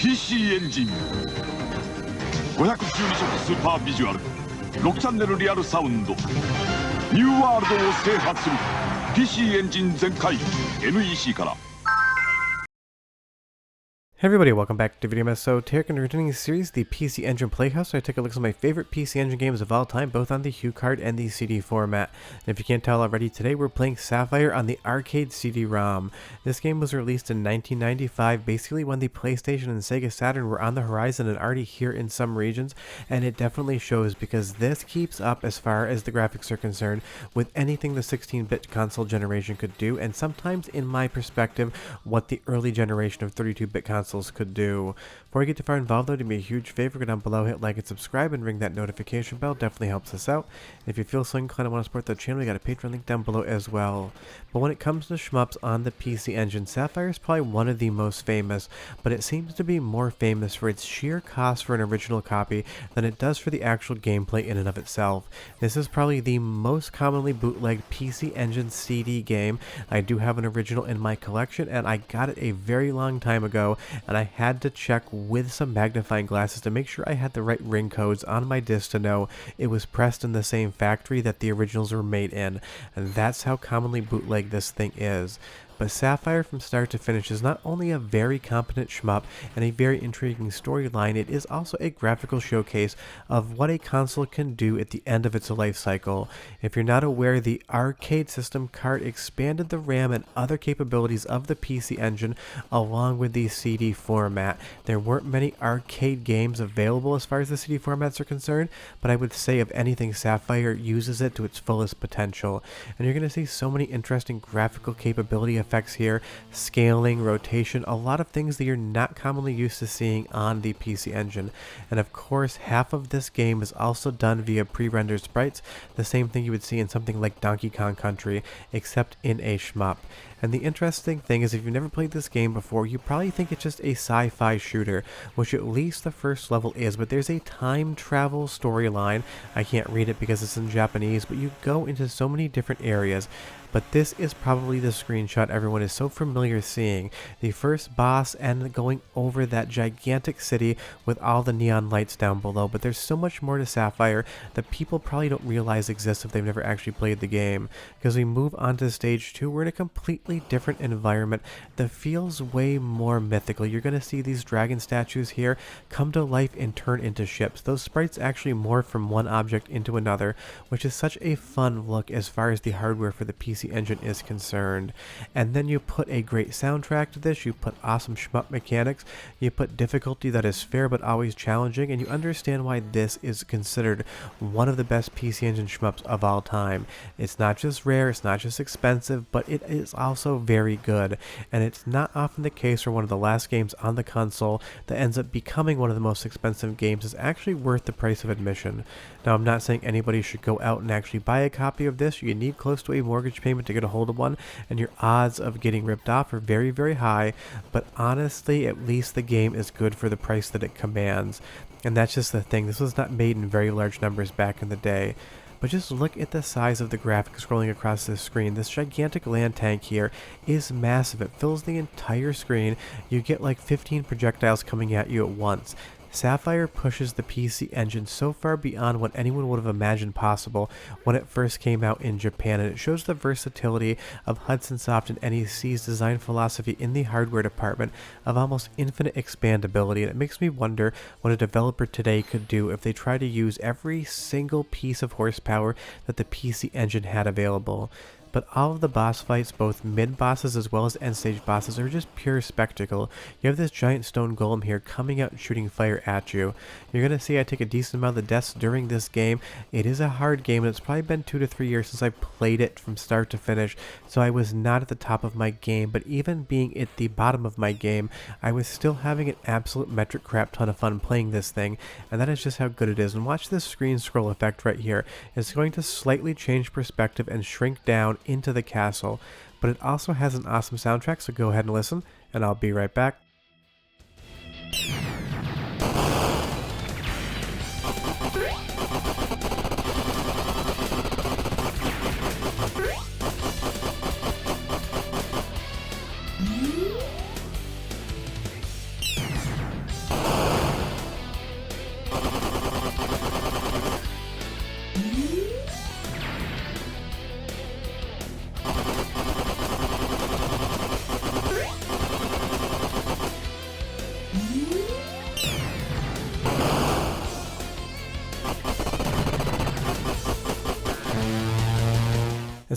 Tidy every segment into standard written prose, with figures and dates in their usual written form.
PC エンジン512色スーパービジュアル6チャンネルリアルサウンドニューワールドを制覇する PC エンジン全開 NEC から。 Hey everybody, welcome back to Video Meso. Today we're continuing the series, the PC Engine Playhouse, where I take a look at some of my favorite PC Engine games of all time, both on the Hue card and the CD format. And if you can't tell already, today we're playing Sapphire on the arcade CD-ROM. This game was released in 1995, basically when the PlayStation and Sega Saturn were on the horizon and already here in some regions, and it definitely shows because this keeps up as far as the graphics are concerned with anything the 16-bit console generation could do, and sometimes, in my perspective, what the early generation of 32-bit consoles could do. Before I get too far involved though, do me a huge favor, go down below, hit like and subscribe, and ring that notification bell. Definitely helps us out. And if you feel so inclined and want to support the channel, we got a Patreon link down below as well. But when it comes to shmups on the PC Engine, Sapphire is probably one of the most famous, but it seems to be more famous for its sheer cost for an original copy than it does for the actual gameplay in and of itself. This is probably the most commonly bootlegged PC Engine CD game. I do have an original in my collection, and I got it a very long time ago, and I had to check with some magnifying glasses to make sure I had the right ring codes on my disc to know it was pressed in the same factory that the originals were made in, and that's how commonly bootlegged this thing is. But Sapphire from start to finish is not only a very competent shmup and a very intriguing storyline, it is also a graphical showcase of what a console can do at the end of its life cycle. If you're not aware, the arcade system card expanded the RAM and other capabilities of the PC Engine along with the CD format. There weren't many arcade games available as far as the CD formats are concerned, but I would say if anything, Sapphire uses it to its fullest potential. And you're going to see so many interesting graphical capability effects here, scaling, rotation, a lot of things that you're not commonly used to seeing on the PC Engine. And of course, half of this game is also done via pre-rendered sprites, the same thing you would see in something like Donkey Kong Country, except in a shmup. And the interesting thing is, if you've never played this game before, you probably think it's just a sci-fi shooter, which at least the first level is, but there's a time travel storyline. I can't read it because it's in Japanese, but you go into so many different areas. But this is probably the screenshot everyone is so familiar seeing. The first boss and going over that gigantic city with all the neon lights down below. But there's so much more to Sapphire that people probably don't realize exists if they've never actually played the game. Because we move on to stage 2, we're in a completely different environment that feels way more mythical. You're going to see these dragon statues here come to life and turn into ships. Those sprites actually morph from one object into another, which is such a fun look as far as the hardware for the PC Engine is concerned. And then you put a great soundtrack to this, you put awesome shmup mechanics, you put difficulty that is fair but always challenging, and you understand why this is considered one of the best PC Engine shmups of all time. It's not just rare, it's not just expensive, but it is also very good. And it's not often the case where one of the last games on the console that ends up becoming one of the most expensive games is actually worth the price of admission. Now, I'm not saying anybody should go out and actually buy a copy of this. You need close to a mortgage payment to get a hold of one, and your odds of getting ripped off are very, very high, but honestly, at least the game is good for the price that it commands. And that's just the thing, this was not made in very large numbers back in the day. But just look at the size of the graphics scrolling across this screen. This gigantic land tank here is massive. It fills the entire screen. You get like 15 projectiles coming at you at once. Sapphire pushes the PC Engine so far beyond what anyone would have imagined possible when it first came out in Japan, and it shows the versatility of Hudson Soft and NEC's design philosophy in the hardware department of almost infinite expandability, and it makes me wonder what a developer today could do if they try to use every single piece of horsepower that the PC Engine had available. But all of the boss fights, both mid-bosses as well as end-stage bosses, are just pure spectacle. You have this giant stone golem here coming out and shooting fire at you. You're going to see I take a decent amount of the deaths during this game. It is a hard game, and it's probably been 2 to 3 years since I played it from start to finish, so I was not at the top of my game. But even being at the bottom of my game, I was still having an absolute metric crap ton of fun playing this thing, and that is just how good it is. And watch this screen scroll effect right here. It's going to slightly change perspective and shrink down into the castle, but it also has an awesome soundtrack, so go ahead and listen, and I'll be right back.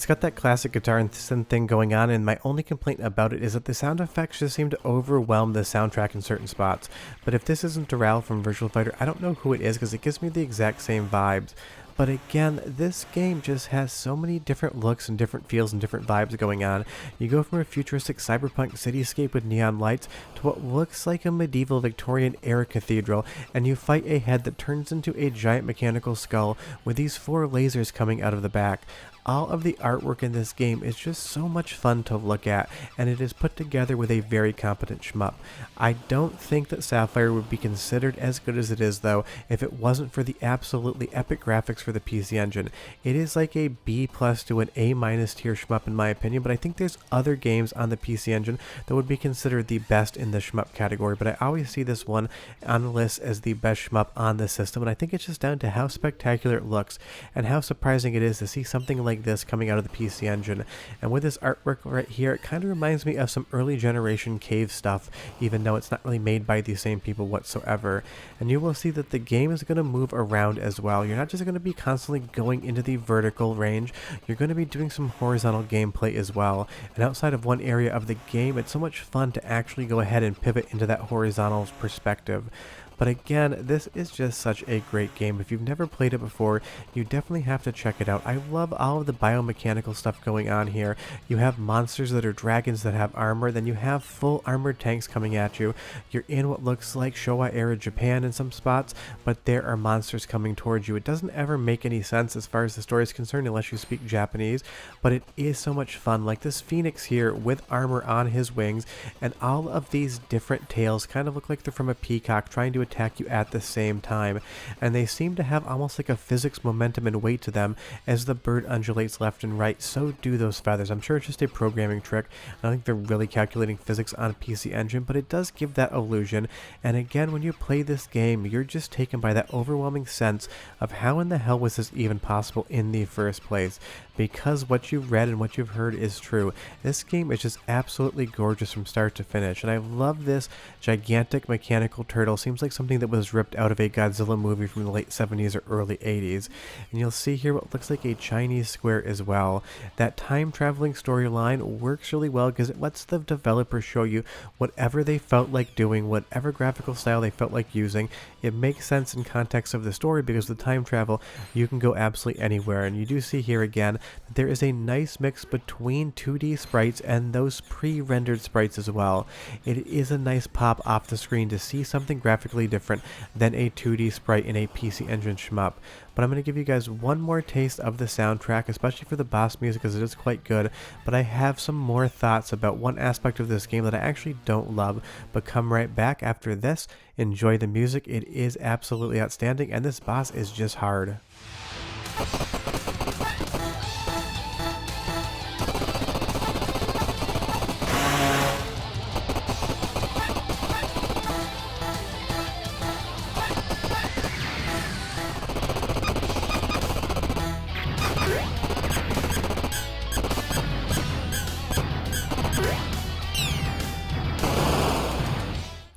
It's got that classic guitar and synth thing going on, and my only complaint about it is that the sound effects just seem to overwhelm the soundtrack in certain spots. But if this isn't Doral from Virtual Fighter, I don't know who it is because it gives me the exact same vibes. But again, this game just has so many different looks and different feels and different vibes going on. You go from a futuristic cyberpunk cityscape with neon lights to what looks like a medieval Victorian era cathedral, and you fight a head that turns into a giant mechanical skull with these 4 lasers coming out of the back. All of the artwork in this game is just so much fun to look at, and it is put together with a very competent shmup. I don't think that Sapphire would be considered as good as it is though if it wasn't for the absolutely epic graphics for the PC Engine. It is like a B+ to an A- tier shmup in my opinion, but I think there's other games on the PC Engine that would be considered the best in the shmup category, but I always see this one on the list as the best shmup on the system, and I think it's just down to how spectacular it looks and how surprising it is to see something like this coming out of the PC Engine. And with this artwork right here, it kind of reminds me of some early generation Cave stuff, even though it's not really made by the same people whatsoever. And you will see that the game is going to move around as well. You're not just going to be constantly going into the vertical range, you're going to be doing some horizontal gameplay as well. And outside of one area of the game, it's so much fun to actually go ahead and pivot into that horizontal perspective. But again, this is just such a great game. If you've never played it before, you definitely have to check it out. I love all of the biomechanical stuff going on here. You have monsters that are dragons that have armor, then you have full armored tanks coming at you. You're in what looks like Showa era Japan in some spots, but there are monsters coming towards you. It doesn't ever make any sense as far as the story is concerned unless you speak Japanese, but it is so much fun. Like this phoenix here with armor on his wings, and all of these different tails kind of look like they're from a peacock trying to attack you at the same time, and they seem to have almost like a physics momentum and weight to them. As the bird undulates left and right, so do those feathers. I'm sure it's just a programming trick. I don't think they're really calculating physics on a PC Engine, but it does give that illusion. And again, when you play this game, you're just taken by that overwhelming sense of how in the hell was this even possible in the first place, because what you've read and what you've heard is true. This game is just absolutely gorgeous from start to finish, and I love this gigantic mechanical turtle. Seems like something that was ripped out of a Godzilla movie from the late 70s or early 80s. And you'll see here what looks like a Chinese square as well. That time traveling storyline works really well because it lets the developer show you whatever they felt like doing, whatever graphical style they felt like using. It makes sense in context of the story because with time travel you can go absolutely anywhere. And you do see here again that there is a nice mix between 2D sprites and those pre-rendered sprites as well. It is a nice pop off the screen to see something graphically different than a 2D sprite in a PC Engine shmup. But I'm going to give you guys one more taste of the soundtrack, especially for the boss music because it is quite good, but I have some more thoughts about one aspect of this game that I actually don't love. But come right back after this, enjoy the music, it is absolutely outstanding, and this boss is just hard.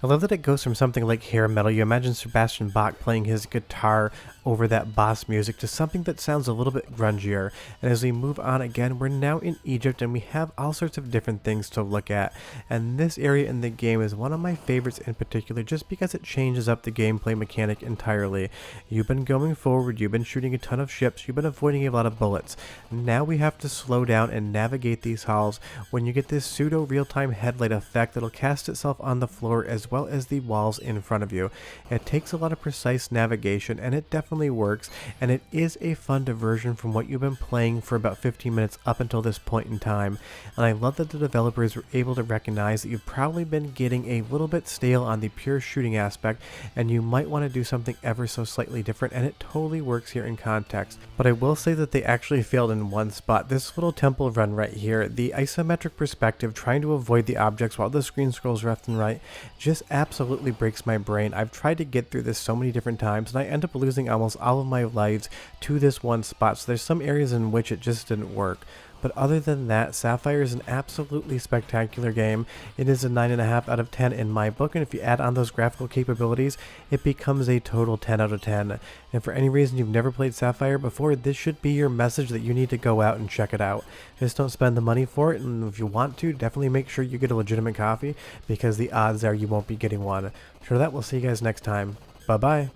I love that it goes from something like hair metal, you imagine Sebastian Bach playing his guitar over that boss music, to something that sounds a little bit grungier. And as we move on again, we're now in Egypt and we have all sorts of different things to look at. And this area in the game is one of my favorites in particular just because it changes up the gameplay mechanic entirely. You've been going forward, you've been shooting a ton of ships, you've been avoiding a lot of bullets. Now we have to slow down and navigate these halls when you get this pseudo real-time headlight effect that'll cast itself on the floor as well as the walls in front of you. It takes a lot of precise navigation and it definitely works, and it is a fun diversion from what you've been playing for about 15 minutes up until this point in time. And I love that the developers were able to recognize that you've probably been getting a little bit stale on the pure shooting aspect and you might want to do something ever so slightly different, and it totally works here in context. But I will say that they actually failed in one spot. This little temple run right here, the isometric perspective trying to avoid the objects while the screen scrolls left and right, just absolutely breaks my brain. I've tried to get through this so many different times and I end up losing almost all of my lives to this one spot, so there's some areas in which it just didn't work. But other than that, Sapphire is an absolutely spectacular game. It is a 9.5 out of 10 in my book, and if you add on those graphical capabilities, it becomes a total 10 out of 10. And for any reason you've never played Sapphire before, this should be your message that you need to go out and check it out. Just don't spend the money for it, and if you want to, definitely make sure you get a legitimate copy, because the odds are you won't be getting one. For that, we'll see you guys next time. Bye bye.